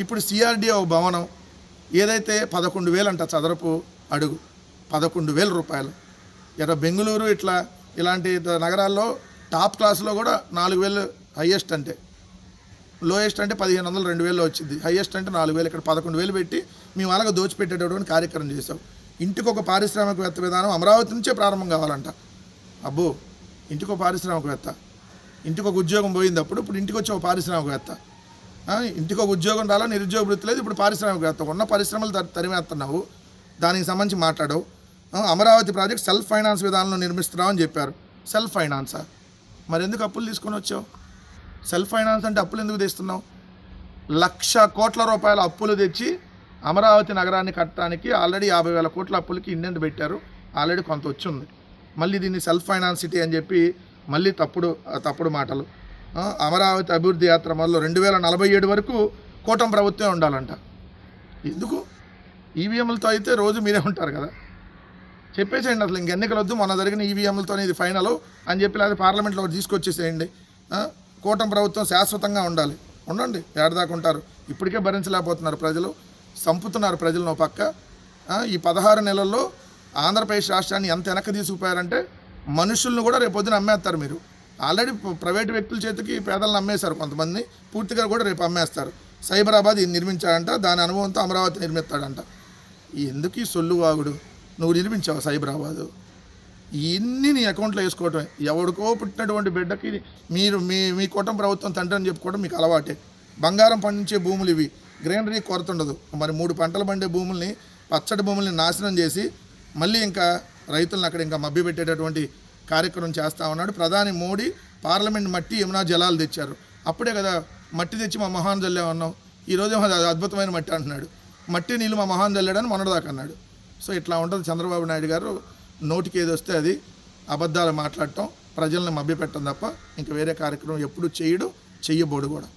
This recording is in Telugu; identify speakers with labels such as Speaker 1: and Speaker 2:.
Speaker 1: ఇప్పుడు సిఆర్డీఏ భవనం ఏదైతే 11,000 అంట చదరపు అడుగు, 11,000 రూపాయలు. బెంగళూరు ఇలాంటి నగరాల్లో టాప్ క్లాస్లో కూడా 4,000 హయ్యెస్ట్, అంటే లోయెస్ట్ అంటే 1,500 2,000 వచ్చింది, హయ్యెస్ట్ అంటే 4,000. ఇక్కడ 11,000 పెట్టి మీ వాళ్ళకి దోచిపెట్టేటటువంటి కార్యక్రమం చేసావు. ఇంటికి ఒక పారిశ్రామికవేత్త విధానం అమరావతి నుంచే ప్రారంభం కావాలంట. అబ్బో, ఇంటికి ఒక పారిశ్రామికవేత్త, ఇంటికి ఒక ఉద్యోగం పోయింది అప్పుడు, ఇప్పుడు ఇంటికి వచ్చి ఒక పారిశ్రామికవేత్త. ఇంటికి ఒక ఉద్యోగం రాలా, నిరుద్యోగ వృత్తి లేదు, ఇప్పుడు పారిశ్రామికవేత్త. ఉన్న పరిశ్రమలు తరిమేస్తున్నావు, దానికి సంబంధించి మాట్లాడవు. అమరావతి ప్రాజెక్ట్ సెల్ఫ్ ఫైనాన్స్ విధానంలో నిర్మిస్తున్నావు అని చెప్పారు. సెల్ఫ్ ఫైనాన్సా? మరి ఎందుకు అప్పులు తీసుకొని వచ్చావు? సెల్ఫ్ ఫైనాన్స్ అంటే అప్పులు ఎందుకు తెస్తున్నావు? 1,00,000 కోట్ల రూపాయల అప్పులు తెచ్చి అమరావతి నగరాన్ని కట్టడానికి ఆల్రెడీ 50,000 కోట్ల అప్పులకి ఇండెంట్ పెట్టారు. ఆల్రెడీ కొంత వచ్చింది. మళ్ళీ దీన్ని సెల్ఫ్ ఫైనాన్స్ సిటీ అని చెప్పి మళ్ళీ తప్పుడు మాటలు. అమరావతి అభివృద్ధి యాత్ర మొదలు 2047 వరకు కూటమి ప్రభుత్వమే ఉండాలంట. ఎందుకు? ఈవీఎంలతో అయితే రోజు మీరే ఉంటారు కదా, చెప్పేసేయండి అసలు ఇంక ఎన్నికలు వద్దు, మొన్న జరిగిన ఈవీఎంలతోనే ఇది ఫైనల్ అని చెప్పి, లేదా పార్లమెంట్లో తీసుకొచ్చేసేయండి. కూటమి ప్రభుత్వం శాశ్వతంగా ఉండండి, ఏడదాకా ఉంటారు. ఇప్పటికే భరించలేకపోతున్నారు ప్రజలు, సంపుతున్నారు ప్రజలను. పక్క ఈ 16 నెలల్లో ఆంధ్రప్రదేశ్ రాష్ట్రాన్ని ఎంత వెనక్కి తీసుకుపోయారంటే మనుషులను కూడా రేపు పొద్దున అమ్మేస్తారు. మీరు ఆల్రెడీ ప్రైవేటు వ్యక్తుల చేతికి పేదలను అమ్మేశారు కొంతమంది, పూర్తిగా కూడా రేపు అమ్మేస్తారు. సైబరాబాద్ ఇది నిర్మించాడంట, దాని అనుభవంతో అమరావతి నిర్మిస్తాడంట. ఎందుకు ఈ సొల్లు వాగుడు? నువ్వు నిర్మించావు సైబరాబాదు, ఇన్ని నీ అకౌంట్లో వేసుకోవటమే. ఎవడికో పుట్టినటువంటి బిడ్డకి మీ కూటమి ప్రభుత్వం తండ్రి అని చెప్పుకోవడం మీకు అలవాటే. బంగారం పండించే భూములు ఇవి, గ్రీనరీ కొరత ఉండదు. మరి 3 పంటలు పండే భూముల్ని, పచ్చడి భూముల్ని నాశనం చేసి మళ్ళీ ఇంకా రైతులను అక్కడ ఇంకా మభ్యపెట్టేటటువంటి కార్యక్రమం చేస్తూ ఉన్నాడు ప్రధాని మోడీ. పార్లమెంట్ మట్టి యమునా జలాలు తెచ్చారు, అప్పుడే కదా మట్టి తెచ్చి మా మొహాన్ జల్లే ఉన్నాం. ఈరోజేమో అద్భుతమైన మట్టి అంటున్నాడు. మట్టి నీళ్ళు మా మొహాన్ జల్లాడని మొన్నటిదాకా అన్నాడు. సో ఇట్లా ఉంటుంది చంద్రబాబు నాయుడు గారు. నోటికి ఏది వస్తే అది అబద్ధాలు మాట్లాడటం, ప్రజల్ని మభ్యపెట్టడం తప్ప ఇంకా వేరే కార్యక్రమం ఎప్పుడు చెయ్యబోడు కూడా.